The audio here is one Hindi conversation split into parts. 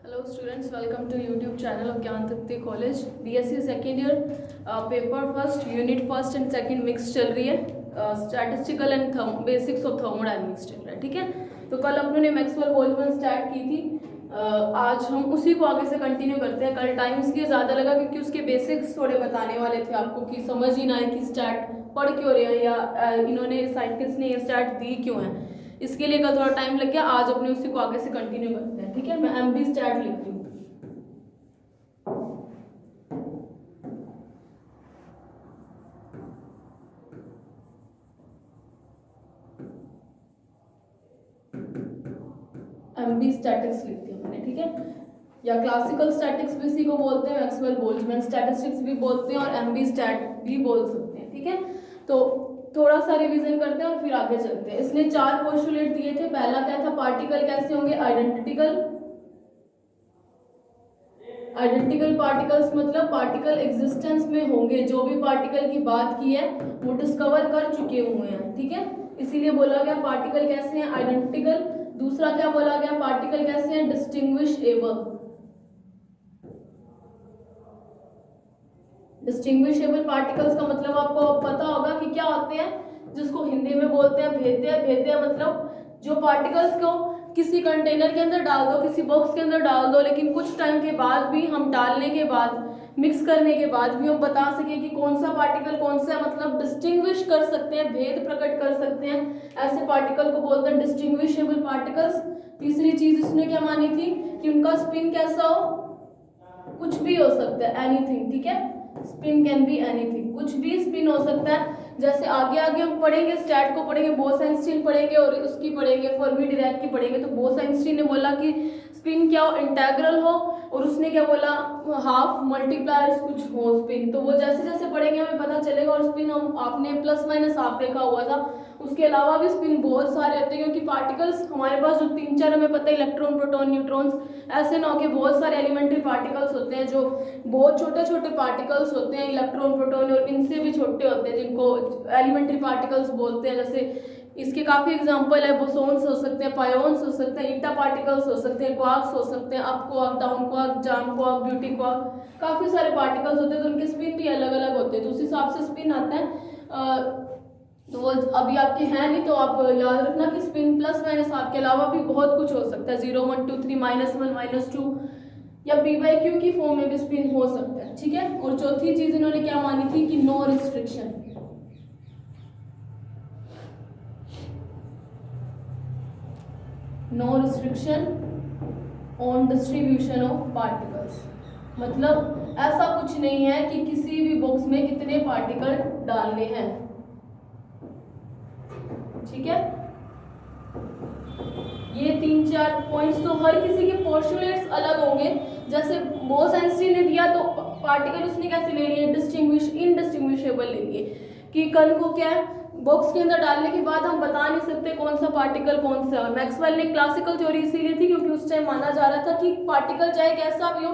Hello students, welcome to YouTube channel of Gyan Tripti college. BSc second year, paper first, unit first and second mix चल रही है। Statistical and basics of thermodynamics चल रहा है, ठीक है। तो कल अपनों ने मैक्सवेल बोल्ट्जमैन स्टार्ट की थी, आज हम उसी को आगे से कंटिन्यू करते हैं। कल टाइम इसलिए ज़्यादा लगा क्योंकि उसके बेसिक्स थोड़े बताने वाले थे आपको कि समझ ही ना आए कि स्टार्ट पढ़ क्यों रहे हैं या इन्होंने साइंटिस्ट ने ये स्टार्ट दी क्यों है। इसके लिए कल थोड़ा टाइम लग गया, आज अपने उसी को आगे से कंटिन्यू करते हैं, ठीक है। मैं एमबी स्टार्ट लिखती हूँ। एमबी स्टैटिक्स लिखती हूँ मैंने, ठीक है। या क्लासिकल स्टैटिक्स भी इसी को बोलते हैं, मैक्सवेल बोल्ट्जमैन स्टैटिस्टिक्स भी बोलते हैं और एमबी स्टैट भी बोल सकते हैं, ठीक है। तो थोड़ा सा रिवीजन करते हैं और फिर आगे चलते हैं। इसने 4 पोस्टुलेट दिए थे। पहला क्या था, पार्टिकल कैसे होंगे, आइडेंटिकल पार्टिकल्स, मतलब पार्टिकल एग्जिस्टेंस में होंगे। जो भी पार्टिकल की बात की है वो डिस्कवर कर चुके हुए हैं, ठीक है। इसीलिए बोला गया पार्टिकल कैसे हैं, आइडेंटिकल। दूसरा क्या बोला गया, पार्टिकल कैसे हैं, डिस्टिंग्विशेबल। डिस्टिंग्विशेबल पार्टिकल्स का मतलब आपको पता होगा कि क्या होते हैं, जिसको हिंदी में बोलते हैं भेद्य। भेद्य मतलब जो पार्टिकल्स को किसी कंटेनर के अंदर डाल दो, किसी बॉक्स के अंदर डाल दो, लेकिन कुछ टाइम के बाद भी हम डालने के बाद, मिक्स करने के बाद भी हम बता सके कि कौन सा पार्टिकल कौन सा, मतलब डिस्टिंग्विश कर सकते हैं, भेद प्रकट कर सकते हैं। ऐसे पार्टिकल को बोलते हैं डिस्टिंग्विशेबल पार्टिकल्स। तीसरी चीज इसने क्या मानी थी कि उनका स्पिन कैसा हो, कुछ भी हो सकता है, एनीथिंग, ठीक है। स्पिन कैन बी एनीथिंग, कुछ भी स्पिन हो सकता है। जैसे आगे आगे हम पढ़ेंगे, स्टैट को पढ़ेंगे, बोस-आइंस्टीन पढ़ेंगे और उसकी पढ़ेंगे फर्मी-डिरैक की पढ़ेंगे। तो बोस-आइंस्टीन ने बोला कि स्पिन क्या हो, इंटेग्रल हो, और उसने क्या बोला, हाफ मल्टीप्लायर्स कुछ हो स्पिन। तो वो जैसे जैसे पढ़ेंगे हमें पता चलेगा। और स्पिन हम आपने प्लस माइनस हाफ देखा हुआ था, उसके अलावा भी स्पिन बहुत सारे होते हैं, क्योंकि पार्टिकल्स हमारे पास जो 3-4 हमें पता है, इलेक्ट्रॉन, प्रोटॉन, न्यूट्रॉन्स, ऐसे ना के बहुत सारे एलिमेंट्री पार्टिकल्स होते हैं जो बहुत छोटे छोटे पार्टिकल्स होते हैं, इलेक्ट्रॉन, प्रोटॉन और इनसे भी छोटे होते हैं, जिनको एलिमेंट्री पार्टिकल्स बोलते हैं। जैसे इसके काफी एग्जांपल है, बोसोन्स हो सकते हैं, पायोन्स हो सकते हैं, ईटा पार्टिकल्स हो सकते हैं, क्वार्क्स हो सकते हैं, अप क्वार्क, डाउन क्वार्क, जाम क्वार्क, ब्यूटी क्वार्क, काफी सारे पार्टिकल्स होते हैं। तो उनके स्पिन भी अलग अलग होते हैं, तो उस हिसाब से स्पिन आता है। तो वो अभी आपके हैं नहीं, तो आप याद रखना कि स्पिन प्लस माइनस आपके अलावा भी बहुत कुछ हो सकता है, 0 1 2 3 -1 -2 या p/q की फॉर्म में भी स्पिन हो सकता है, ठीक है। और चौथी चीज इन्होंने क्या मानी थी कि no restriction, no restriction on distribution of particles. मतलब ऐसा कुछ नहीं है कि किसी भी बॉक्स में कितने पार्टिकल डालने हैं, ठीक है। ये 3-4 पॉइंट्स तो हर किसी के पोस्टुलेट्स अलग होंगे। जैसे बोस-आइंस्टीन ने दिया तो पार्टिकल उसने कैसे ले लिए, इनडिस्टिंग्विशेबल ले लिए, कि कण को क्या है, बॉक्स के अंदर डालने के बाद हम बता नहीं सकते कौन सा पार्टिकल कौन सा है। मैक्सवेल ने क्लासिकल थ्योरी इसीलिए थी क्योंकि उस टाइम माना जा रहा था कि पार्टिकल चाहे कैसा भी हो,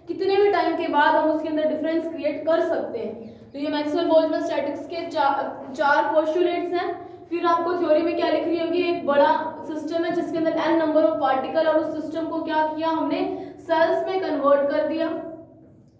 कितने भी टाइम के बाद हम उसके अंदर डिफरेंस क्रिएट कर सकते हैं। तो ये मैक्सवेल बोल्ट्जमैन स्टैटिक्स के 4 पोस्टुलेट्स हैं। फिर आपको थ्योरी में क्या लिखनी होगी, एक बड़ा सिस्टम है जिसके अंदर n नंबर ऑफ पार्टिकल, और उस सिस्टम को क्या किया हमने, सेल्स में कन्वर्ट कर दिया,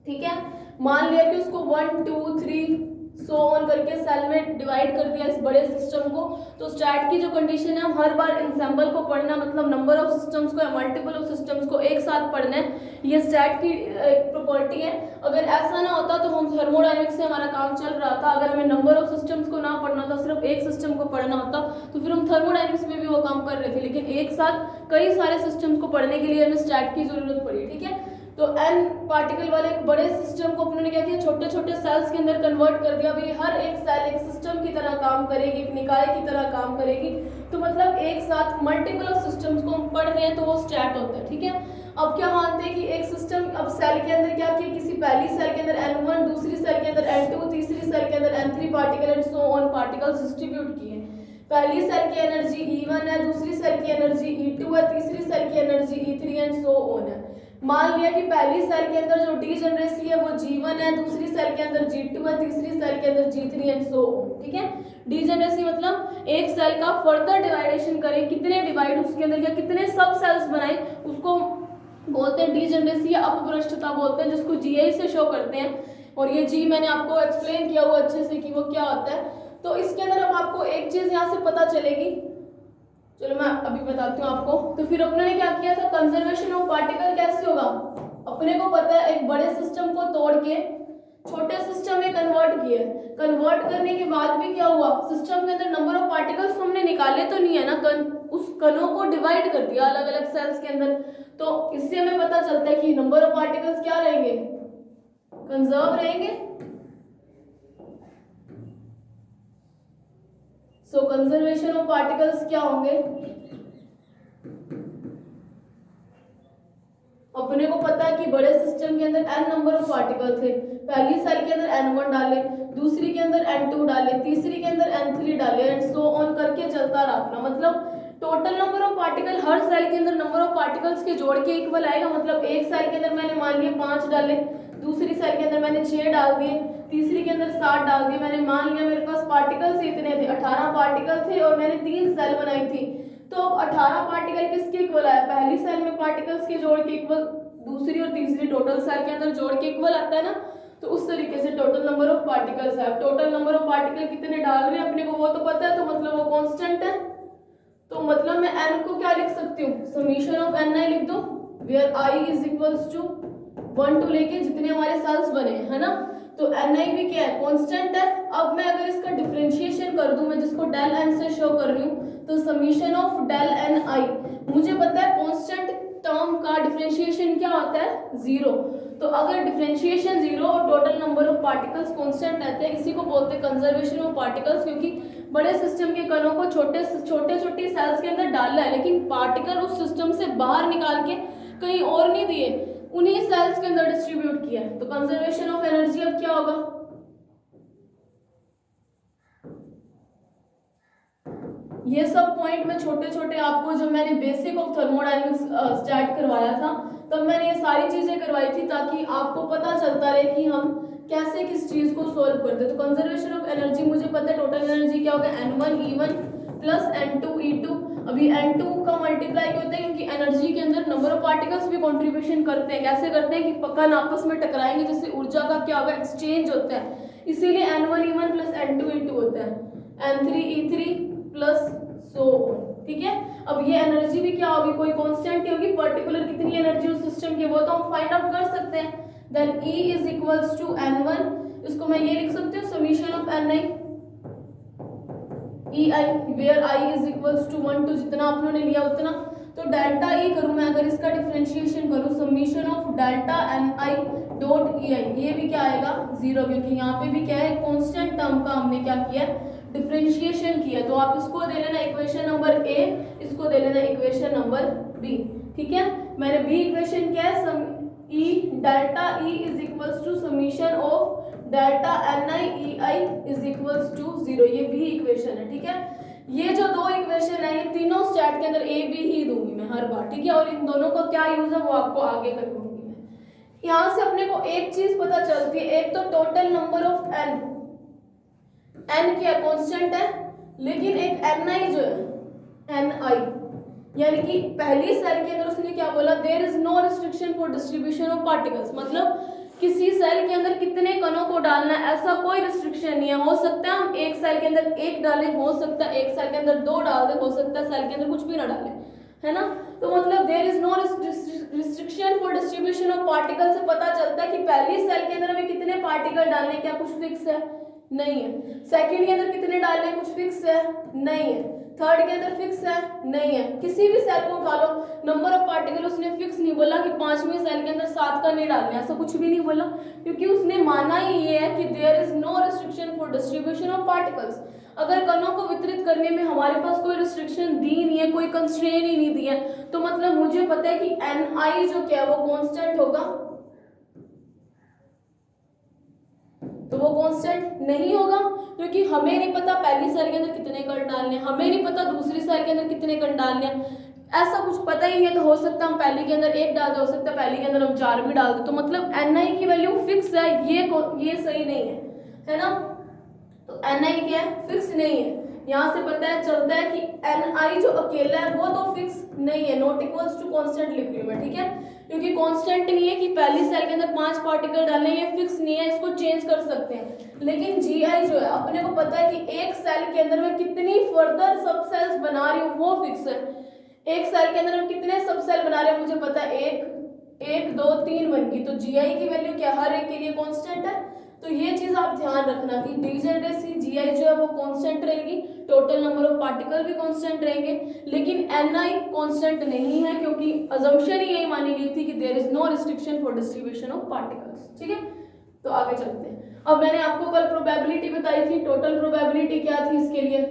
ठीक है। मान लिया कि उसको 1 2 3 सो ऑन करके सेल में डिवाइड कर दिया इस बड़े सिस्टम को। तो स्टैट की जो कंडीशन है, हम हर बार इंसेंबल को पढ़ना, मतलब नंबर ऑफ सिस्टम्स को या मल्टीपल ऑफ सिस्टम्स को एक साथ पढ़ना है, ये स्टैट की एक प्रॉपर्टी है। अगर ऐसा ना होता तो हम थर्मोडायनेमिक्स से हमारा काम चल रहा था, अगर हमें नंबर ऑफ सिस्टम्स को ना पढ़ना था, सिर्फ एक सिस्टम को पढ़ना होता, तो फिर हम थर्मोडायनेमिक्स में भी वो काम कर रहे थे। लेकिन एक साथ कई सारे सिस्टम्स को पढ़ने के लिए हमें स्टैट की जरूरत पड़ी, ठीक है। तो n पार्टिकल वाले एक बड़े सिस्टम को अपने क्या किया, छोटे छोटे सेल्स के अंदर कन्वर्ट कर दिया। भाई हर एक सेल एक सिस्टम की तरह काम करेगी, एक निकाय की तरह काम करेगी। तो मतलब एक साथ मल्टीपल ऑफ सिस्टम्स को हम पढ़ रहे हैं, तो वो स्टैट होता है, ठीक है। अब क्या मानते हैं कि एक सिस्टम, अब सेल के अंदर क्या किया, किसी पहली सेल के अंदर n1, दूसरी सेल के अंदर n2, तीसरी सेल के अंदर n3 particle and so on particles distribute किए। पहली सेल की एनर्जी E1 है, दूसरी सेल की एनर्जी E2 है, तीसरी सेल की energy E3 and so on है। मान लिया कि पहली सेल के अंदर जो डीजनरेसी है वो G1 है, दूसरी सेल के अंदर G2 है, तीसरी सेल के अंदर G3 एंड सो ऑन, ठीक है। डीजनरेसी मतलब एक सेल का फर्दर डिवाइडेशन करें, कितने डिवाइड उसके अंदर या कितने सब सेल्स बनाए, उसको बोलते हैं डीजनरेसी या अपभ्रष्टता बोलते हैं, जिसको जीआई से शो करते हैं। और ये जी मैंने आपको एक्सप्लेन किया हुआ अच्छे से कि वो क्या होता है। तो इसके अंदर अब आपको एक चीज यहाँ से पता चलेगी, चलो मैं अभी बताती हूँ आपको। तो फिर अपने ने क्या किया था, कंजर्वेशन ऑफ पार्टिकल कैसे होगा, अपने को पता है एक बड़े सिस्टम को तोड़ के छोटे सिस्टम में कन्वर्ट किया। कन्वर्ट करने के बाद भी क्या हुआ, सिस्टम के अंदर नंबर ऑफ पार्टिकल्स हमने निकाले तो नहीं है ना, उस कणों को डिवाइड कर दिया अलग अलग सेल्स के अंदर। तो इससे हमें पता चलता है कि नंबर ऑफ पार्टिकल्स क्या रहेंगे, कंजर्व रहेंगे। सो कंजर्वेशन ऑफ पार्टिकल्स क्या होंगे, अपने को पता है कि बड़े सिस्टम के अंदर n नंबर ऑफ पार्टिकल थे। पहली सेल के अंदर n1 डाले, दूसरी के अंदर n2 डाले, तीसरी के अंदर n3 डाले, एंड सो ऑन करके चलता रहा अपना। मतलब टोटल नंबर ऑफ पार्टिकल हर सेल के अंदर नंबर ऑफ पार्टिकल्स के जोड़ के इक्वल आएगा। मतलब एक सेल के अंदर मैंने मान लिया 5 डाले, दूसरी सेल के अंदर मैंने 6 डाल दिए, तीसरी के अंदर 7 डाल दिए। मैंने मान लिया मेरे पास पार्टिकल्स इतने थे, 18 पार्टिकल थे और मैंने 3 सेल बनाई थी। तो 18 पार्टिकल किसके इक्वल आया, पहली सेल में पार्टिकल्स के जोड़ के इक्वल, दूसरी और तीसरी टोटल सेल के अंदर जोड़ के इक्वल आता है ना। तो उस तरीके से टोटल नंबर ऑफ पार्टिकल्स है। टोटल नंबर ऑफ पार्टिकल कितने डाल रहे हैं अपने को वो तो पता है, तो मतलब वो कांस्टेंट है। तो मतलब मैं n को क्या लिख सकती हूँ, समीशन ऑफ ni लिख दो, where i is equals to 1 to लेके जितने हमारे सेल्स बने हैं, है ना। तो ni भी क्या है, कांस्टेंट है। अब मैं अगर इसका डिफरेंशिएशन कर दूं, मैं जिसको डेल n से शो कर रही हूँ, तो समीशन ऑफ डेल ni, मुझे पता है कांस्टेंट टर्म का डिफरेंशिएशन क्या होता है, 0। तो अगर डिफरेंशिएशन 0 और total number of particles constant रहते हैं, इसी को बोलते हैं कंजर्वेशन ऑफ पार्टिकल्स। क्योंकि बड़े सिस्टम के कणों को छोटे छोटी सेल्स के अंदर डालना है, लेकिन पार्टिकल उस सिस्टम से बाहर निकाल के कहीं और नहीं दिए, उन्हीं सेल्स के अंदर डिस्ट्रीब्यूट किया है। तो कंजर्वेशन ऑफ एनर्जी अब क्या होगा, ये सब पॉइंट में छोटे छोटे आपको, जब मैंने बेसिक ऑफ थर्मोडायनेमिक्स स्टार्ट करवाया था तब मैंने ये सारी चीजें करवाई थी, ताकि आपको पता चलता रहे कि हम कैसे किस चीज को सोल्व करते। तो कंजर्वेशन ऑफ एनर्जी मुझे पता है, टोटल एनर्जी क्या होगा, n1 प्लस n2 e2। अभी n2 का मल्टीप्लाई क्यों होता है, क्योंकि एनर्जी के अंदर नंबर ऑफ पार्टिकल्स भी कंट्रीब्यूशन करते हैं। कैसे करते हैं कि कण आपस में टकराएंगे, जिससे ऊर्जा का क्या होगा, एक्सचेंज होता है, इसीलिए n1 प्लस n2 e2 होता है, n3 e3 plus so on. ठीक है, अब ये एनर्जी भी क्या होगी, कोई कांस्टेंट होगी, पर्टिकुलर कितनी एनर्जी उस सिस्टम की वो तो हम फाइंड आउट कर सकते हैं। Then E is equals to n1, इसको मैं ये लिख सकती हूँ summation of ni ei, where i is equals to 1 to जितना आप लोगों ने लिया उतना। तो डेल्टा E करूँ मैं, अगर इसका डिफरेंशिएशन करूँ, summation of delta ni dot ei, ये भी क्या आएगा, 0, क्योंकि यहाँ पे भी क्या है, कांस्टेंट टर्म का हमने क्या किया, डिफरेंशिएशन किया। तो आप इसको दे लेना इक्वेशन नंबर ए, इसको दे लेना इक्वेशन नंबर बी। ठीक है, मैंने बी इक्वेशन क्या है, E delta E is equals to summation of delta ni ei is equals to 0, ये बी इक्वेशन है। ठीक है, ये जो दो इक्वेशन है ये तीनों स्टैट के अंदर ए बी ही दूंगी मैं हर बार। ठीक है, और इन दोनों का क्या यूज है वो आपको आगे कर दूंगी मैं। यहाँ से अपने को एक चीज पता चलती है, एक तो टोटल नंबर ऑफ n क्या कांस्टेंट है, लेकिन एक ni जो है ni, यानी कि पहली सेल के अंदर उसने क्या बोला, there is no restriction for distribution of particles. मतलब किसी सेल के अंदर कितने कणों को डालना है ऐसा कोई रिस्ट्रिक्शन नहीं है। हो सकता है हम एक सेल के अंदर एक डालें, हो सकता है एक सेल के अंदर 2 डाल दें, हो सकता है सेल के अंदर कुछ भी ना डालें, है ना। तो मतलब there is no restriction for distribution of particle से पता चलता है कि पहली सेल के अंदर हमें कितने पार्टिकल डालने, क्या कुछ फिक्स है, नहीं है। सेकंड के अंदर कितने डालने, कुछ फिक्स है, नहीं है। थर्ड के अंदर फिक्स है, नहीं है। किसी भी सेल को उठा लो, नंबर ऑफ पार्टिकल उसने फिक्स नहीं बोला कि 5वीं सेल के अंदर 7 का नहीं डालना, ऐसा कुछ भी नहीं बोला, क्योंकि उसने माना ही ये है कि there is no restriction for distribution of particles. अगर कणों को वितरित करने में हमारे पास कोई रिस्ट्रिक्शन दी नहीं है, कोई कंस्ट्रेन ही नहीं दी है, तो मतलब मुझे पता है कि ni जो क्या है वो कांस्टेंट होगा, तो वो कांस्टेंट नहीं होगा, क्योंकि हमें नहीं पता पहली सेल के अंदर कितने कण डालने, हमें नहीं पता दूसरी सेल के अंदर कितने कण डालने, ऐसा कुछ पता ही नहीं है। तो हो सकता है हम पहली के अंदर 1 डाल दे, हो सकता है पहली के अंदर हम 4 भी डाल दे, तो मतलब ni की वैल्यू फिक्स है, ये सही नहीं है ना। तो ni क्या है, फिक्स नहीं है। यहाँ से पता है चलता है कि ni जो अकेला है वो तो फिक्स नहीं है, नॉट इक्वल्स टू कांस्टेंट लिख रही हूँ मैं। ठीक है, क्योंकि कांस्टेंट नहीं है कि पहली सेल के अंदर 5 पार्टिकल डालने, ये फिक्स नहीं है, इसको चेंज कर सकते हैं। लेकिन जीआई जो है अपने को पता है कि एक सेल के अंदर मैं कितनी फर्दर सब सेल्स बना रही हूँ वो फिक्स है। एक सेल के अंदर हम कितने सब सेल बना रहे हैं मुझे पता है, 1 2 3 बन गई, तो जीआई की वैल्यू क्या हर एक के लिए कांस्टेंट है। तो ये चीज आप ध्यान रखना कि डिजनरेसी जीआई जो है वो कांस्टेंट रहेगी, टोटल नंबर ऑफ पार्टिकल भी कांस्टेंट रहेंगे, लेकिन एनआई कांस्टेंट नहीं है, क्योंकि अजम्पशन ही यही मानी गई थी कि there is no restriction for distribution of particles. ठीक है, तो आगे चलते हैं। अब मैंने आपको कल प्रोबेबिलिटी बताई थी, टोटल प्रोबेबिलिटी क्या थी इसके लिए,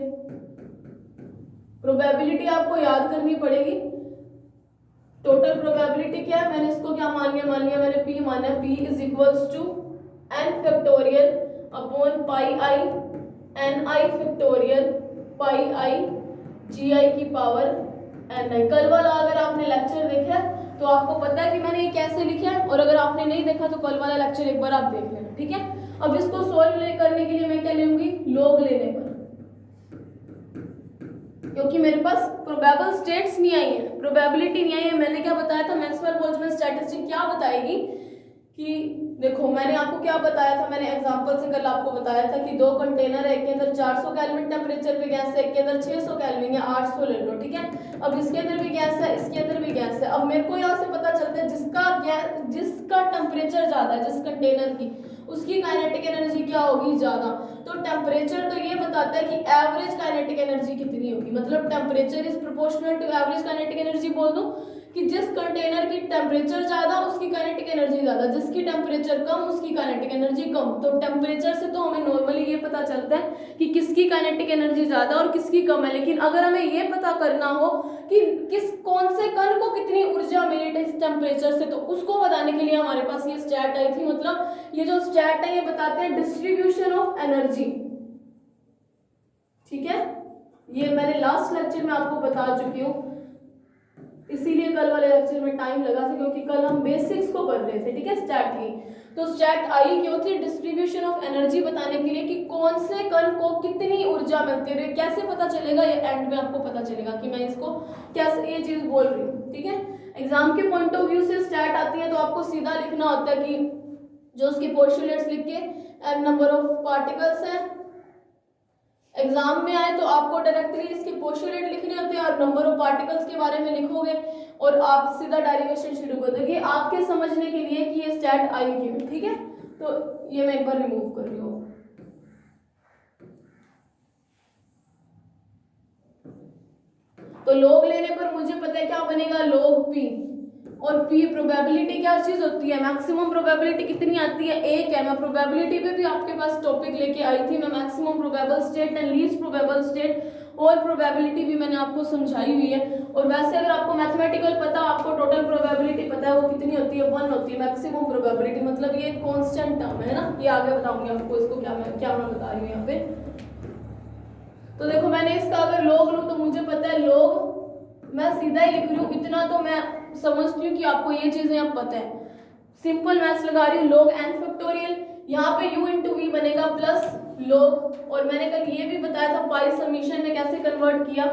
प्रोबेबिलिटी आपको याद करनी पड़ेगी। टोटल प्रोबेबिलिटी क्या है, मैंने इसको क्या मान लिया मैंने p माना, p is equals to n factorial upon pi I N I factorial pi I G I की पावर एन आई। कल वाला अगर आपने लेक्चर देखा है तो आपको पता है कि मैंने ये कैसे लिखा है, और अगर आपने नहीं देखा तो कल वाला लेक्चर एक बार आप देख लेना। ठीक है, अब इसको सोल्व करने के लिए मैं क्या लूंगी, लॉग लेने पर, क्योंकि मेरे पास प्रोबेबल स्टेट्स नहीं आई है, प्रोबेबिलिटी नहीं आई है। मैंने क्या बताया था, मैक्सवेल बोल्ट्जमैन स्टैटिस्टिक क्या बताएगी कि देखो मैंने आपको क्या बताया था, मैंने एग्जांपल से कल आपको बताया था कि 2 कंटेनर है, एक के अंदर 400 केल्विन टेम्परेचर पे गैस है, एक के अंदर 600 केल्विन या 800 ले लो। ठीक है, अब इसके अंदर भी गैस है, इसके अंदर भी गैस है। अब मेरे को यहाँ से पता चलता है जिसका टेम्परेचर ज्यादा है, जिस कंटेनर की, उसकी काइनेटिक एनर्जी क्या होगी, ज्यादा। तो टेम्परेचर तो ये बताता है कि एवरेज काइनेटिक एनर्जी कितनी होगी, मतलब temperature is proportional to average kinetic energy बोल दूं कि जिस कंटेनर की टेम्परेचर ज्यादा उसकी काइनेटिक एनर्जी ज्यादा, जिसकी टेम्परेचर कम उसकी काइनेटिक एनर्जी कम। तो टेम्परेचर से तो हमें नॉर्मली ये पता चलता है कि किसकी काइनेटिक एनर्जी ज्यादा और किसकी कम है, लेकिन अगर हमें ये पता करना हो कि कौन से कण को कितनी ऊर्जा मिली इस टेम्परेचर से, तो उसको बताने के लिए हमारे पास ये स्टैट आई थी। मतलब ये जो स्टैट है ये बताते हैं डिस्ट्रीब्यूशन ऑफ एनर्जी। ठीक है, ये मैंने लास्ट लेक्चर में आपको बता चुकी हूँ, इसीलिए कल वाले लेक्चर में टाइम लगा था, क्योंकि कल हम बेसिक्स को कर रहे थे। ठीक है, स्टैट की तो स्टैट आई क्यों थी, डिस्ट्रीब्यूशन ऑफ एनर्जी बताने के लिए कि कौन से कण को कितनी ऊर्जा मिलती है। कैसे पता चलेगा, ये एंड में आपको पता चलेगा कि मैं इसको कैसे ये चीज बोल रही हूँ। ठीक है, एग्जाम के पॉइंट ऑफ व्यू से स्टैट आती है तो आपको सीधा लिखना होता है कि जो उसके पोस्टुलेट्स लिख के एन नंबर ऑफ पार्टिकल्स हैं। एग्जाम में आए तो आपको डायरेक्टली इसके पोस्टुलेट लिखने होते हैं और नंबर ऑफ पार्टिकल्स के बारे में लिखोगे और आप सीधा डेरिवेशन शुरू कर दोगे, आपके समझने के लिए कि ये स्टैट आई क्यों। ठीक है, तो ये मैं एक बार रिमूव कर रही हूँ। तो लॉग लेने पर मुझे पता है क्या बनेगा, लॉग पी, और p प्रोबेबिलिटी क्या चीज होती है, मैक्सिमम प्रोबेबिलिटी कितनी आती है, 1 है। मैं प्रोबेबिलिटी पे भी आपके पास टॉपिक लेके आई थी, मैं maximum probable state and least probable state और प्रोबेबिलिटी भी मैंने आपको समझाई हुई है। और वैसे अगर आपको मैथमेटिकल पता, आपको टोटल प्रोबेबिलिटी पता है वो कितनी होती है, 1 होती है मैक्सिमम प्रोबेबिलिटी, मतलब ये कांस्टेंट टर्म है ना, ये आगे बताऊंगी आपको इसको क्या मैं बता रही हूँ यहाँ पे। तो देखो मैंने इसका अगर लॉग लूँ तो मुझे पता है लॉग, मैं सीधा ही लिख रही हूँ, इतना तो मैं समझती हूँ कि आपको ये चीजें अब पता है। सिंपल मैथ्स लगा रही हूँ, लॉग एन फैक्टोरियल, यहाँ पे u इंटू वी बनेगा प्लस लॉग, और मैंने कल ये भी बताया था पाई समीशन में कैसे कन्वर्ट किया,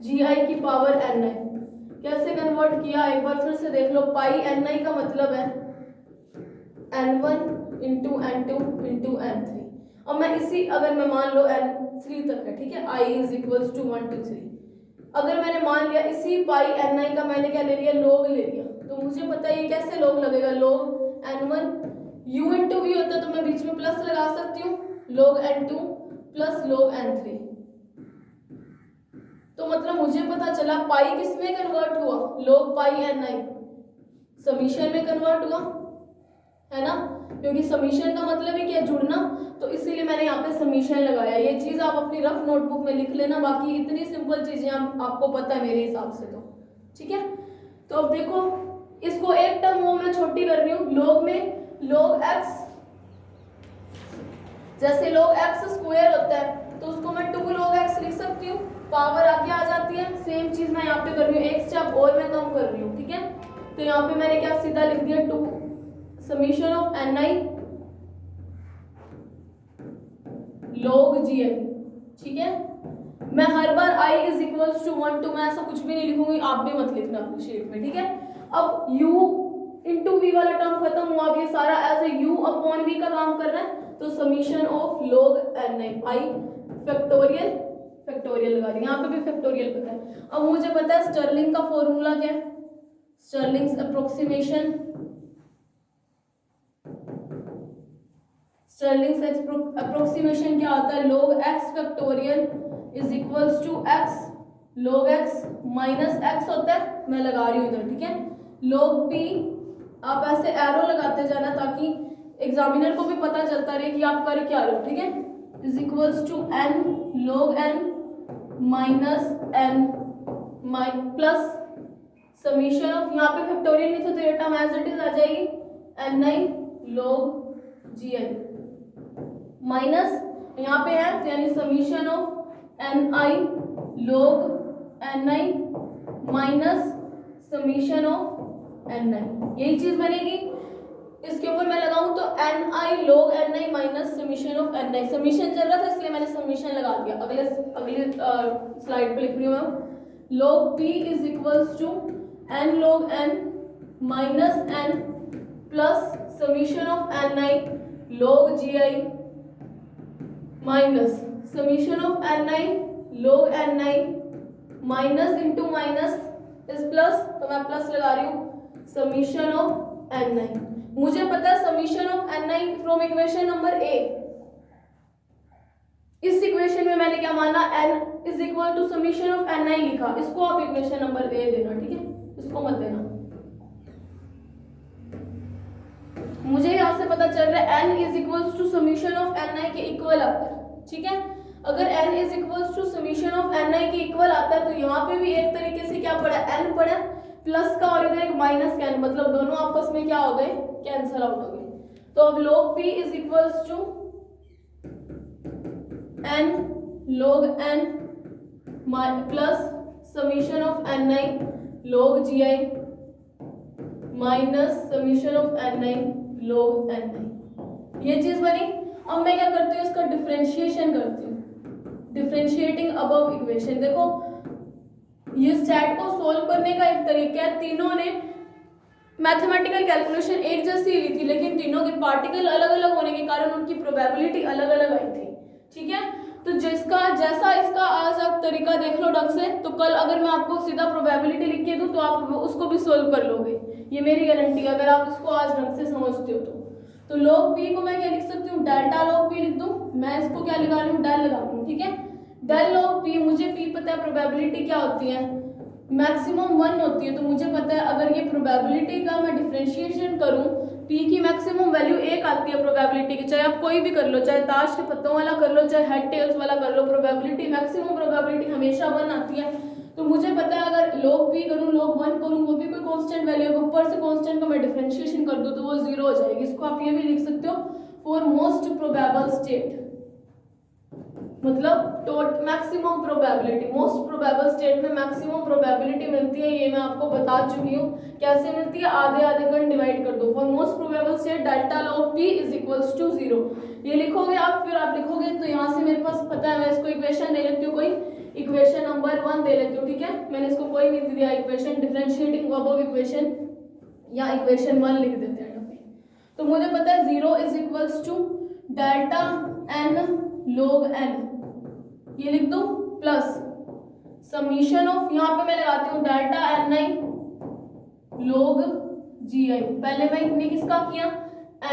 जी आई की पावर एन आई कैसे कन्वर्ट किया, एक बार फिर से देख लो। पाई एन आई का मतलब है n1 into n2 into n3। अब मैं इसी, अगर मैं मान लो n3 तक है, ठीक है, i इज इक्वल्स टू 1 2 3, अगर मैंने मान लिया इसी पाई एन आई का मैंने क्या ले लिया, लॉग ले लिया, तो मुझे पता है ये कैसे लॉग लगेगा, log n1 u into we होता है तो मैं बीच में प्लस लगा सकती हूँ, log n2 plus log n3। तो मतलब मुझे पता चला पाई किस में कन्वर्ट हुआ, log pi N I summation में कन्वर्ट हुआ, है ना, क्योंकि समीशन का मतलब है क्या, जुड़ना, तो इसीलिए मैंने यहाँ पे समीशन लगाया। ये चीज आप अपनी रफ नोटबुक में लिख लेना, बाकी इतनी सिंपल चीजें आपको पता है मेरे हिसाब से तो, ठीक है। तो अब देखो इसको एक टर्म वो मैं छोटी कर रही हूँ, log में log x, जैसे log x स्क्वायर होता है तो उसको मैं 2 log x लिख सकती हूँ, पावर आगे आ जाती है। सेम चीज मैं यहाँ पे कर रही हूँ, एक स्टेप और मैं कम कर रही हूँ, ठीक है। तो यहाँ पे मैंने क्या सीधा लिख दिया 2 summation of N I log ji I, ठीक है। मैं हर बार i इज इक्वल्स टू 1 2 मैं ऐसा कुछ भी नहीं लिखूंगी, आप भी मत लिखना अपनी शीट में, ठीक है। अब u अपॉन v का काम कर रहा है, तो summation of log ni i factorial factorial लगा दिया, यहाँ पे भी फैक्टोरियल पता है। अब मुझे पता है स्टर्लिंग का फॉर्मूला क्या है, स्टर्लिंग्स अप्रोक्सीमेशन, स्टर्लिंग्स अप्रोक्सीमेशन क्या होता है, log x factorial is equals to x log x minus x होता है, मैं लगा रही हूँ इधर, ठीक है। log p आप ऐसे एरो लगाते जाना ताकि एग्जामिनर को भी पता चलता रहे कि आप कर क्या रहे हो, ठीक है। Is equals to n log n minus n plus summation of, यहाँ पे फैक्टोरियल नहीं था तो ये टर्म एज इट इज आ जाएगी ni log gi माइनस यहाँ पे है तो यानी summation of ni log ni minus summation of ni, यही चीज बनेगी। इसके ऊपर मैं लगाऊं तो ni log ni minus summation of ni, summation चल रहा था इसलिए मैंने समीशन लगा दिया। अगले स्लाइड पे लिख रही हूँ मैं, log p is equals to n log n minus n plus summation of ni log gi minus summation of ni log ni minus into minus is plus, तो मैं प्लस लगा रही हूँ समीशन ऑफ ni। मुझे पता है summation of ni from equation number A, इस इक्वेशन में मैंने क्या माना n is equal to summation of ni लिखा, इसको आप इक्वेशन नंबर ए देना, ठीक है, इसको मत देना। मुझे यहाँ से पता चल रहा है n is equals to summation of ni के इक्वल आता है, ठीक है। अगर n is equals to summation of ni के इक्वल आता है तो यहाँ पे भी एक तरीके से क्या पड़ा, n पड़ा प्लस का और इधर एक माइनस का n, मतलब दोनों आपस में क्या हो गए, कैंसल आउट हो गए। तो अब log p is equals to n log n plus summation of ni log gi minus summation of ni log ni, ये चीज बनी। अब मैं क्या करती हूँ, इसका डिफरेंशिएशन करती हूँ, डिफरेंशिएटिंग अबव इक्वेशन। देखो ये स्टैट को सोल्व करने का एक तरीका है, तीनों ने मैथमेटिकल कैलकुलेशन एक जैसी ली थी लेकिन तीनों के पार्टिकल अलग अलग होने के कारण उनकी प्रोबेबिलिटी अलग अलग आई थी, ठीक है। तो जिसका जैसा इसका आज आप तरीका देख लो ढंग से, तो कल अगर मैं आपको सीधा प्रोबेबिलिटी लिख के दूं तो आप उसको भी सोल्व कर लोगे, ये मेरी गारंटी है, अगर आप इसको आज ढंग से समझते हो तो log p को मैं क्या लिख सकती हूँ, डेल्टा log p लिख दूं, मैं इसको क्या लगा रही हूँ, डेल लगा रही हूँ, ठीक है। डेल log p, मुझे p पता है प्रोबेबिलिटी क्या होती है, मैक्सिमम 1 होती है, तो मुझे पता है अगर ये प्रोबेबिलिटी का मैं डिफरेंशिएशन करूं, p की मैक्सिमम वैल्यू 1 आती है प्रोबेबिलिटी की, चाहे आप कोई भी कर लो, चाहे ताश के पत्तों वाला कर लो, चाहे हेड टेल्स वाला कर लो, प्रोबेबिलिटी मैक्सिमम प्रोबेबिलिटी हमेशा 1 आती है। तो मुझे पता है अगर log p करूं, log 1 करूं, वो भी कोई कांस्टेंट वैल्यू है, ऊपर से कांस्टेंट का मैं डिफरेंशिएशन कर दूं तो वो 0 हो जाएगी। इसको आप ये भी लिख सकते हो फॉर मोस्ट प्रोबेबल स्टेट, मतलब maximum probability, most probable state में मैक्सिमम प्रोबेबिलिटी मिलती है, ये मैं आपको बता चुकी हूँ कैसे मिलती है, आधे आधे कर डिवाइड कर दो। For most probable state delta log p is equals to 0, ये लिखोगे आप, फिर आप लिखोगे तो यहाँ से मेरे पास पता है, मैं इसको इक्वेशन दे लेती हूँ, कोई इक्वेशन नंबर 1 दे लेती हूँ, ठीक है। मैंने इसको कोई नहीं दिया इक्वेशन, डिफरेंशिएटिंग अबव इक्वेशन या इक्वेशन 1 लिख देते हैं यहाँ पे। तो मुझे पता है 0 is equals to delta n log n, ये लिख दो, प्लस समीशन ऑफ, यहाँ पे मैं लगाती हूँ डेल्टा ni log gi, पहले मैंने किसका किया,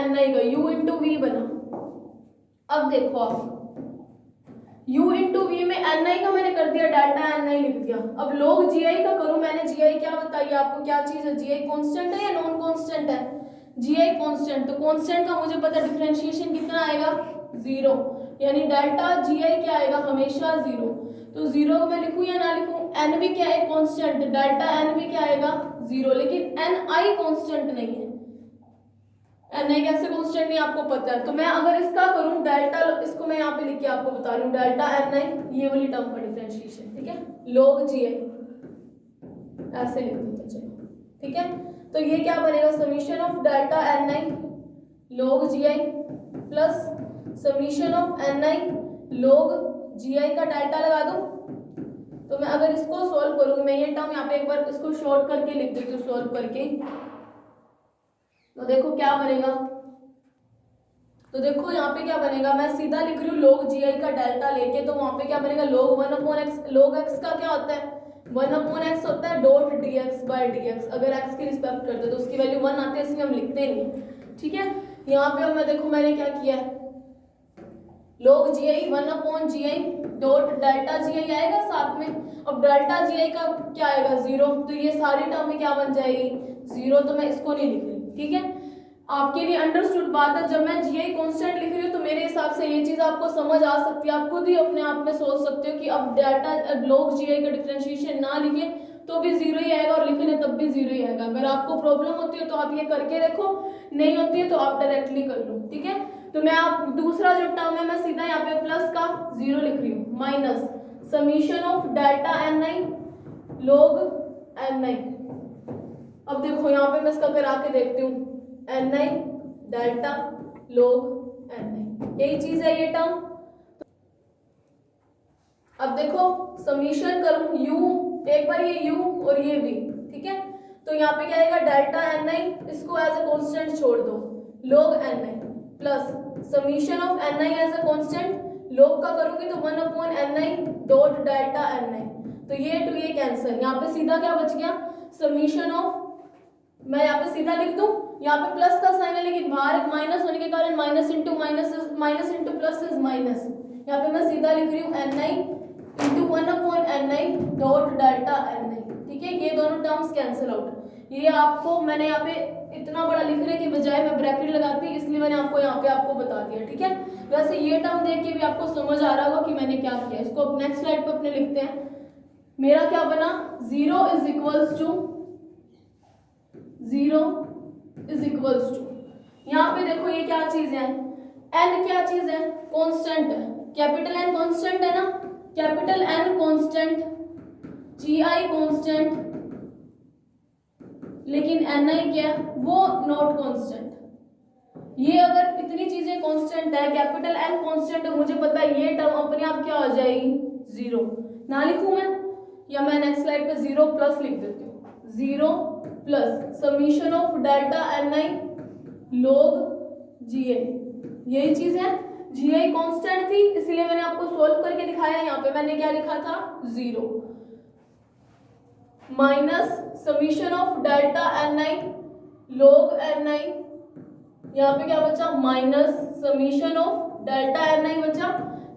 ni का, u इंटू वी बना। अब देखो आप u इंटू वी में ni का मैंने कर दिया, डेल्टा ni लिख दिया। अब log gi का करूँ, मैंने gi क्या बताइए आपको, क्या चीज है, gi कांस्टेंट है या नॉन कांस्टेंट है, gi कांस्टेंट, तो कांस्टेंट का मुझे पता डिफरेंशिएशन कितना आएगा, 0, यानी डेल्टा gi क्या आएगा, हमेशा 0। तो 0 को मैं लिखूं या ना लिखूं, n भी क्या है कांस्टेंट, डेल्टा n भी क्या आएगा 0, लेकिन ni कांस्टेंट नहीं है, ni कैसे कांस्टेंट नहीं आपको पता है। तो मैं अगर इसका करूं डेल्टा, इसको मैं यहाँ पे लिख के आपको बता रही हूँ, डेल्टा ni ये वाली टर्म का डिफरेंशिएशन, ठीक है, log gi ऐसे लिख देते चलो, ठीक है। तो ये क्या बनेगा, summation of delta ni log gi plus summation of ni log gi का डेल्टा लगा दो। तो मैं अगर इसको सॉल्व करूंगी, मैं ये टर्म यहाँ पे एक बार इसको शॉर्ट करके लिख देती हूँ, सॉल्व करके, तो देखो क्या बनेगा, तो देखो यहाँ पे क्या बनेगा, मैं सीधा लिख रही हूँ log जी आई का डेल्टा लेके, तो वहां पे क्या बनेगा log 1/x। log x का क्या होता है, 1/x होता है डॉट dx बाय dx। अगर x की रिस्पेक्ट करते तो उसकी वैल्यू 1 आती है, इसलिए हम लिखते नहीं, ठीक है। यहाँ पे अब मैं देखो मैंने क्या किया है, log जी आई 1/gi डॉट डेल्टा जी आई आएगा साथ में। अब डेल्टा जी आई का क्या आएगा 0, तो ये सारी टर्म में क्या बन जाएगी 0, तो मैं इसको नहीं लिख रही, ठीक है। आपके लिए अंडरस्टूड बात है, जब मैं जी आई कॉन्स्टेंट लिख रही हूँ तो मेरे हिसाब से ये चीज आपको समझ आ सकती है, आप खुद ही अपने आप में सोच सकते हो कि अब डेल्टा log जी आई का डिफरेंशिएशन ना लिखे तो भी 0 ही आएगा और लिखने तब भी 0 ही आएगा। अगर आपको प्रॉब्लम होती है तो आप ये करके देखो, नहीं होती है तो आप डायरेक्टली कर लो, ठीक है। तो मैं आप दूसरा जो टर्म है मैं सीधा यहाँ पे प्लस का 0 लिख रही हूँ minus summation of delta N I log N I. अब देखो यहाँ पे मैं इसका करा के देखती हूँ, एन आई डेल्टा log एन आई, यही चीज है ये टर्म। अब देखो समीशन करूं u, एक बार ये u और ये v, ठीक है। तो यहाँ पे क्या आएगा डेल्टा एन आई, इसको एज ए कांस्टेंट छोड़ दो, log N I plus summation of N I as a constant, log का करूंगी तो 1/ni डॉट डेल्टा एन आई, तो ये टू ये कैंसिल, यहाँ पे सीधा क्या बच गया समीशन ऑफ, मैं यहाँ पे सीधा लिख दूं, यहाँ पे प्लस का साइन है लेकिन बाहर एक माइनस होने के कारण minus into plus is minus, यहाँ पे मैं सीधा लिख रही हूँ N I into 1/ni dot delta N I, ठीक है। ये दोनों टर्म्स कैंसिल आउट। ये आपको मैंने यहाँ पे इतना बड़ा लिखने के बजाय मैं ब्रैकेट लगाती, इसलिए मैंने आपको यहाँ पे आपको बता दिया, ठीक है। वैसे ये टर्म देख के भी आपको समझ आ रहा होगा कि मैंने क्या किया। इसको नेक्स्ट स्लाइड पे अपने लिखते हैं। मेरा क्या बना 0 इज इक्वल्स टू यहाँ पे देखो ये क्या चीज है, n क्या चीज है कांस्टेंट है, कैपिटल N कांस्टेंट है ना, कैपिटल N कांस्टेंट, जी आई कांस्टेंट, लेकिन ni क्या है वो नॉट कांस्टेंट। ये अगर इतनी चीजें कांस्टेंट है, कैपिटल N कांस्टेंट है, मुझे पता है ये टर्म अपने आप क्या हो जाएगी 0, ना लिखूं मैं, या मैं नेक्स्ट स्लाइड पे 0 प्लस लिख देती हूँ, 0 plus summation of delta N I log ji I, यही चीज है। जी आई कॉन्स्टेंट थी इसलिए मैंने आपको सोल्व करके दिखाया, यहाँ पे मैंने क्या लिखा था 0 minus summation of delta N I log N i, यहाँ पे क्या बचा minus summation of delta N i बचा,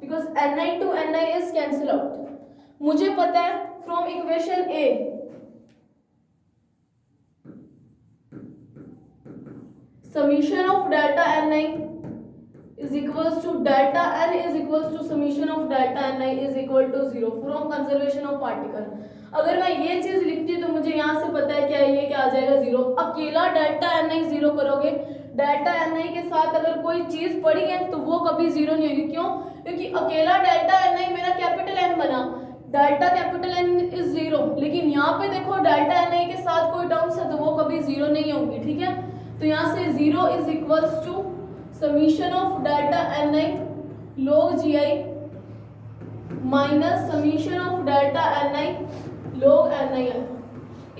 because n i to n I is cancel out. मुझे पता है from equation A summation of delta ni is equals to delta n is equals to summation of delta ni is equal to 0 from conservation of particle। अगर मैं ये चीज लिखती तो मुझे यहाँ से पता है क्या ये क्या आ जाएगा 0। अकेला डेल्टा ni 0 करोगे, डेल्टा ni के साथ अगर कोई चीज पड़ी है तो वो कभी 0 नहीं होगी। क्यों? क्योंकि अकेला डेल्टा ni मेरा कैपिटल N बना, डेल्टा कैपिटल N इज 0, लेकिन यहाँ पे देखो डेल्टा ni के साथ कोई टर्म्स है तो वो कभी 0 नहीं होंगी, ठीक है। तो यहाँ से 0 is equals to summation of delta N I log ji i minus summation of delta N I log N i.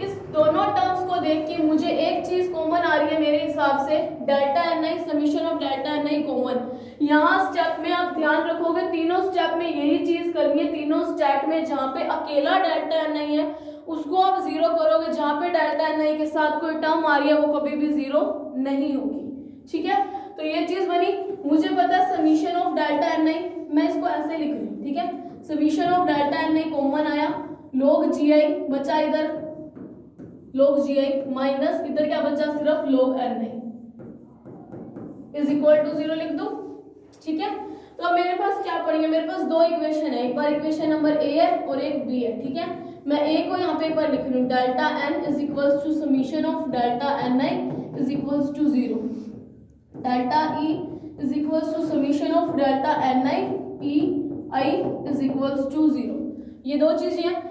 इस दोनों टर्म्स को देख के मुझे एक चीज कॉमन आ रही है मेरे हिसाब से, delta N I summation of delta N I common. यहाँ स्टेप में आप ध्यान रखोगे तीनों स्टेप में यही चीज करनी है, तीनों स्टेप में जहाँ पे अकेला डेल्टा एन आई है उसको आप 0 करोगे, जहाँ पे डेल्टा एन आई के साथ कोई टर्म आ रही है वो कभी भी 0 नहीं होगी, ठीक है। तो ये चीज बनी, मुझे पता है summation of delta N I, मैं इसको ऐसे लिख रही हूँ, ठीक है। Summation of delta N I common आया, log जी आई बचा इधर log जी आई माइनस इधर क्या बचा सिर्फ log N I is equal to 0 लिख दो, ठीक है। तो अब मेरे पास क्या पड़ेंगे, मेरे पास दो इक्वेशन है, एक बार इक्वेशन नंबर ए है और एक बी है, ठीक है। मैं ए को यहाँ पे एक बार लिख रही हूँ, delta N is equals to summation of delta N I is equals to 0, delta E is equals to summation of delta N I E I is equals to 0। ये दो चीजें हैं।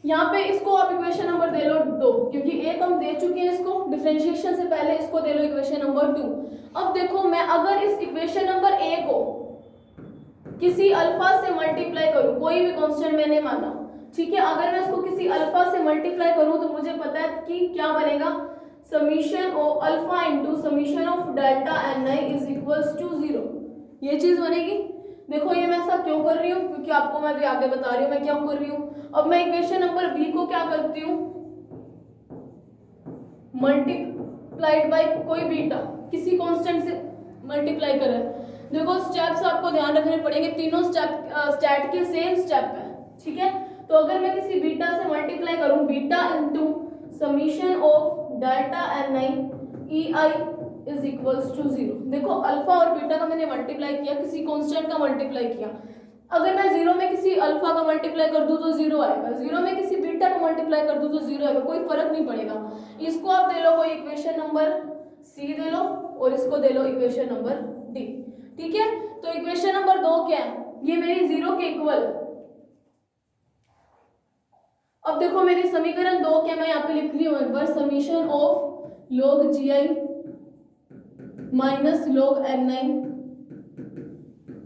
यहाँ पे इसको आप इक्वेशन नंबर दे लो 2, क्योंकि एक हम दे चुके हैं इसको, डिफरेंशिएशन से पहले इसको दे लो इक्वेशन नंबर 2। अब देखो मैं अगर इस इक्वेशन नंबर ए को किसी अल्फा से मल्टीप्लाई करूं, कोई भी कांस्टेंट मैंने माना, ठीक है, अगर मैं इसको किसी अल्फा से मल्टीप्लाई करूं तो मुझे पता है कि क्या बनेगा, summation of alpha into summation of delta N I is equal equals to 0, ये चीज बनेगी। देखो ये मैं ऐसा क्यों कर रही हूँ, क्योंकि आपको मैं भी आगे बता रही हूँ मैं क्यों कर रही हूँ। अब मैं इक्वेशन नंबर बी को क्या करती हूँ, मल्टीप्लाइड बाय कोई बीटा, किसी कांस्टेंट से मल्टीप्लाई कर रहा है। देखो स्टेप्स आपको ध्यान रखने पड़ेंगे, तीनों स्टेप स्टैट के सेम स्टेप है, ठीक है। तो अगर मैं किसी बीटा से मल्टीप्लाई करूं, beta into summation of delta N I E I is equals to 0। देखो अल्फा और बीटा का मैंने मल्टीप्लाई किया, किसी कांस्टेंट का मल्टीप्लाई किया। अगर मैं 0 में किसी अल्फा का मल्टीप्लाई कर दूं तो 0 आएगा, 0 में किसी बीटा का मल्टीप्लाई कर दूं तो 0 आएगा, कोई फर्क नहीं पड़ेगा। इसको आप दे लो कोई इक्वेशन नंबर सी दे लो और इसको दे लो इक्वेशन नंबर डी, ठीक है। तो इक्वेशन नंबर 2 क्या है, ये मेरी 0 के इक्वल। अब देखो मेरी समीकरण 2 क्या, मैं यहाँ पे लिख रही हूँ एक बार, summation of log gi minus log ni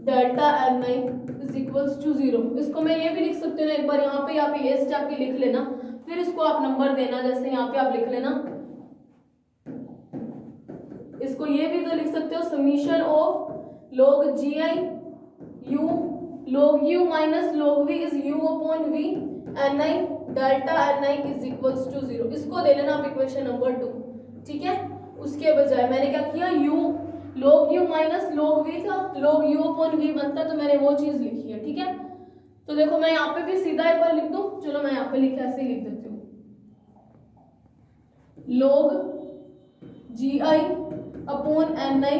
delta ni is equals to 0। इसको मैं ये भी लिख सकती हूँ एक बार, यहाँ पे ये स्टेप भी लिख लेना, फिर इसको आप नंबर देना, जैसे यहाँ पे आप लिख लेना, इसको ये भी तो लिख सकते हो, summation of log gi u log u minus log v is u upon v ni delta ni is equals to 0। इसको दे लेना आप इक्वेशन नंबर 2, ठीक है। उसके बजाय मैंने क्या किया, u log u minus log v था, log u अपॉन v बनता तो मैंने वो चीज लिखी है, ठीक है। तो देखो मैं यहाँ पे भी सीधा एक बार लिख दूं, चलो मैं यहाँ पे लिख ऐसे ही लिख देती हूँ, log gi upon ni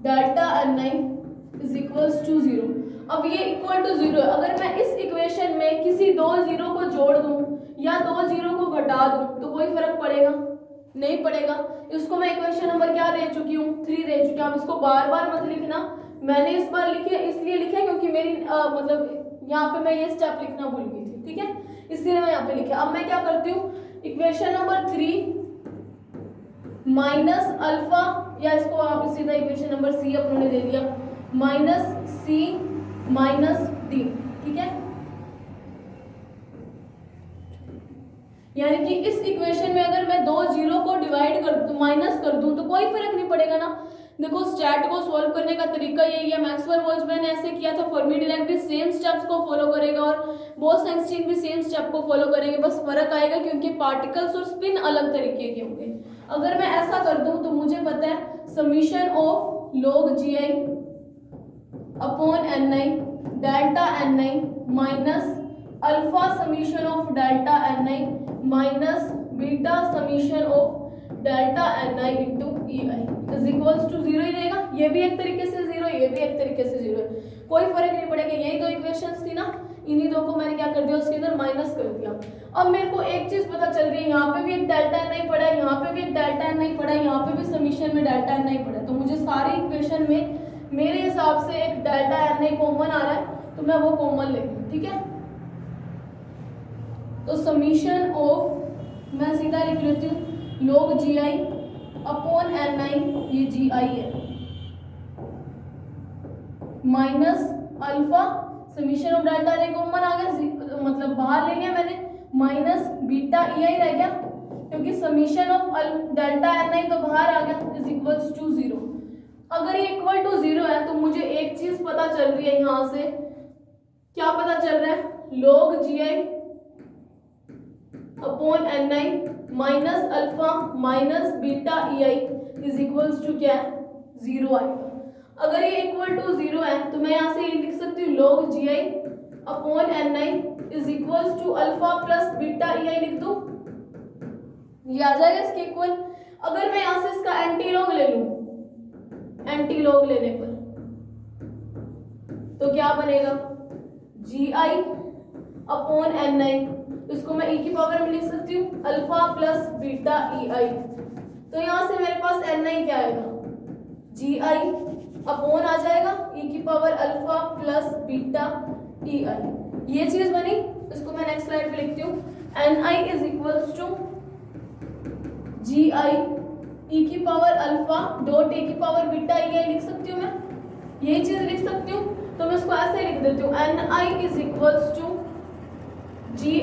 delta ni is equals to 0। अब ये इक्वल टू 0 है। अगर मैं इस इक्वेशन में किसी दो जीरो को जोड़ दूं या दो जीरो को घटा दूं तो कोई फर्क पड़ेगा नहीं पड़ेगा। इसको मैं इक्वेशन नंबर क्या दे चुकी हूँ, 3 दे चुकी हूँ। इसको बार बार मत लिखना, मैंने इस बार लिखे इसलिए लिखा क्योंकि मेरी मतलब यहाँ पे मैं ये स्टेप लिखना भूल गई थी, ठीक है, इसलिए मैं यहाँ पे लिखा। अब मैं क्या करती हूँ, इक्वेशन नंबर 3 माइनस अल्फा, या इसको आप सीधा इक्वेशन नंबर सी अपनों ने दे दिया, माइनस सी माइनस डी, ठीक है। यानी कि इस इक्वेशन में अगर मैं दो जीरो को डिवाइड कर दूं, माइनस कर दूं, तो कोई फर्क नहीं पड़ेगा ना। देखो स्टैट को सॉल्व करने का तरीका यही है, मैक्सवेल बोल्ट्जमैन ने ऐसे किया था, फर्मी-डिराक भी सेम स्टेप्स को फॉलो करेगा और बोस-आइंस्टीन भी सेम स्टेप को फॉलो करेंगे, बस फर्क आएगा क्योंकि पार्टिकल्स और स्पिन अलग तरीके के होंगे। अगर मैं ऐसा कर दूं तो मुझे पता है summation of log gi upon ni delta ni minus alpha summation of delta ni minus beta summation of delta ni into E I is equals to 0 ही रहेगा। ये भी एक तरीके से 0, ये भी एक तरीके से 0 है, कोई फर्क नहीं पड़ेगा। यही दो इक्वेशंस थी ना, इन्हीं दो को मैंने क्या कर दिया, उसके अंदर माइनस कर दिया। अब मेरे को एक चीज पता चल रही है, यहाँ पे भी एक डेल्टा ni पड़ा है, यहाँ पे भी एक डेल्टा ni पड़ा है, यहाँ पे भी समीशन में डेल्टा ni पड़ा है, तो मुझे सारी इक्वेशन में मेरे हिसाब से एक डेल्टा ni कॉमन आ रहा है, तो मैं वो कॉमन ले लूँ, ठीक है। तो समीशन ऑफ मैं सीधा लिख लेती हूँ log gi अपॉन ni, ये gi है, minus alpha summation of delta ni common आ गया, मतलब बाहर ले लिया मैंने, माइनस बीटा ई आई रह गया क्योंकि समीशन ऑफ डेल्टा ni तो बाहर आ गया, इज इक्वल्स टू 0। अगर ये इक्वल टू 0 है तो मुझे एक चीज पता चल रही है, यहाँ से क्या पता चल रहा है, log gi upon ni minus alpha minus beta E I is equals to क्या है, 0 आएगा। अगर ये इक्वल टू 0 है तो मैं यहाँ से ये लिख सकती हूँ log gi upon ni is equals to alpha plus beta ई आई लिख दूं, ये आ जाएगा इसके इक्वल। अगर मैं यहाँ से इसका एंटी लॉग ले लूं, एंटी लॉग लेने पर तो क्या बनेगा, gi अपॉन ni, इसको मैं e की पावर में लिख सकती हूँ अल्फा प्लस बीटा ई आई। तो यहाँ से मेरे पास ni क्या आएगा, gi अपॉन आ जाएगा e की power alpha plus beta E i, ये चीज बनी। इसको मैं नेक्स्ट स्लाइड पे लिखती हूँ, ni is equals to gi e की पावर अल्फा डॉट e की पावर बीटा ई आई लिख सकती हूँ मैं, यही चीज लिख सकती हूँ। तो मैं इसको ऐसे लिख देती हूँ, ni is equals to gi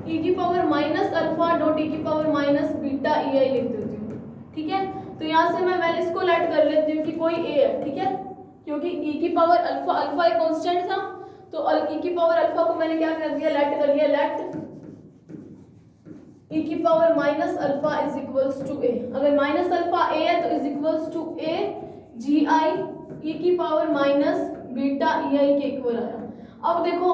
e की power minus alpha dot e की पावर माइनस बीटा ई आई लिख देती हूँ, ठीक है। तो यहाँ से मैंने इसको लेट कर लेती हूँ कि कोई ए है, ठीक है, क्योंकि ई की पावर अल्फा, अल्फा एक कांस्टेंट था, तो ई की पावर अल्फा को मैंने क्या कर दिया, लेट कर लिया, लेट ई की power minus alpha is equals to A. अगर माइनस अल्फा ए है तो is equals to A g i e की power minus beta E i के इक्वल आया। अब देखो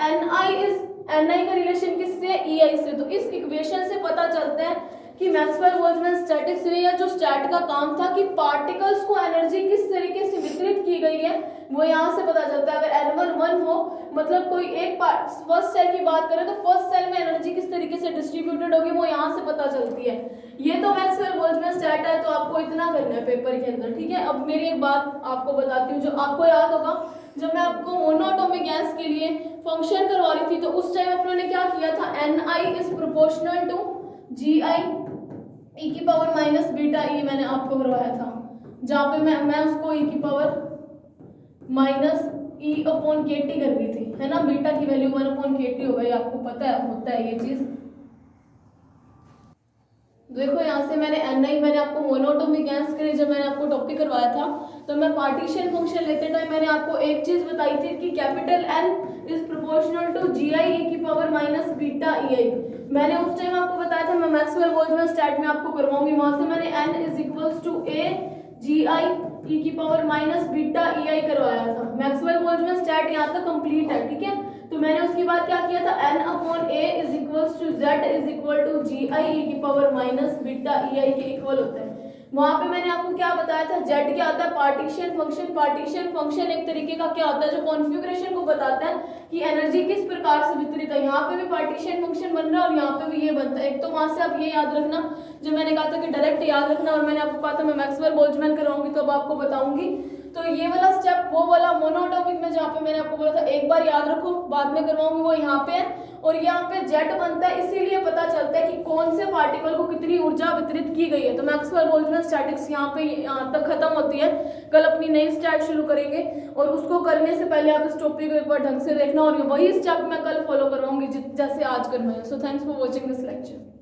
एन आई का रिलेशन किससे, ई आई से, तो इस इक्वेशन से पता चलता है कि मैक्सवेल बोल्ट्जमैन स्टैटिक्स में या जो स्टैट का काम था कि पार्टिकल्स को एनर्जी किस तरीके से वितरित की गई है वो यहाँ से पता चलता है। अगर N1 1 हो, मतलब कोई एक फर्स्ट सेल की बात करें तो फर्स्ट सेल में एनर्जी किस तरीके से डिस्ट्रीब्यूटेड होगी वो यहाँ से पता चलती है। ये तो मैक्सवेल बोल्ट्जमैन स्टैट है, तो आपको इतना करना है पेपर के अंदर, ठीक है। अब मेरी एक बात आपको बताती हूँ, जो आपको याद होगा जब मैं आपको मोनोएटॉमिक गैस के लिए फंक्शन करवा रही थी तो उस टाइम अपनों ने क्या किया था, Ni is proportional to Gi E की पावर माइनस बीटा ई मैंने आपको करवाया था, जहाँ पे मैं उसको ई की पावर माइनस ई अपॉन के टी कर रही थी, है ना। बीटा की वैल्यू 1 अपॉन के टी हो गई, आपको पता है होता है ये चीज। देखो यहाँ से मैंने आपको मोनोएटॉमिक गैस के लिए जब मैंने आपको टॉपिक करवाया था तो मैं पार्टीशन फंक्शन लेते टाइम मैंने आपको एक चीज बताई थी कि capital N is proportional to g i e की power minus beta E i. मैंने उस टाइम आपको बताया था, मैं मैक्सवेल बोल्ट्जमैन स्टैट में आपको करवाऊंगी, वहां से मैंने N is equals to A g i e की पावर माइनस बीटा ई आई करवाया था। मैक्सवेल बोल्ट्जमैन स्टैट यहाँ तक कंप्लीट है, ठीक है। तो मैंने उसके बाद क्या किया था, N upon A is equals to Z is equal to g i e की power minus beta E i के इक्वल होता है। वहां पे मैंने आपको क्या बताया था, Z क्या होता है, पार्टीशन फंक्शन। पार्टीशन फंक्शन एक तरीके का क्या होता है जो कॉन्फ़िगरेशन को बताता है कि एनर्जी किस प्रकार से वितरित है। यहाँ पे भी पार्टीशन फंक्शन बन रहा है और यहाँ पे भी ये बनता है। एक तो वहां से आप ये याद रखना, जो मैंने कहा था कि डायरेक्ट याद रखना, और मैंने आपको कहा था मैं मैक्सवेल बोल्ट्जमैन करवाऊंगी तो अब आपको बताऊंगी। तो ये वाला स्टेप वो वाला मोनोएटॉमिक में जहाँ पे मैंने आपको बोला था एक बार याद रखो, बाद में करवाऊंगी, वो यहाँ पे है। और यहाँ पे जेट बनता है, इसीलिए पता चलता है कि कौन से पार्टिकल को कितनी ऊर्जा वितरित की गई है। तो मैक्सवेल बोल्ट्जमैन स्टैटिक्स यहाँ पे यहाँ तक खत्म होती है। कल अपनी नई स्टैट शुरू करेंगे और उसको करने से पहले आप इस टॉपिक को एक बार ढंग से देखना, और वही स्टेप मैं कल फॉलो करवाऊंगी जैसे आज करवाया। So thanks for watching this lecture.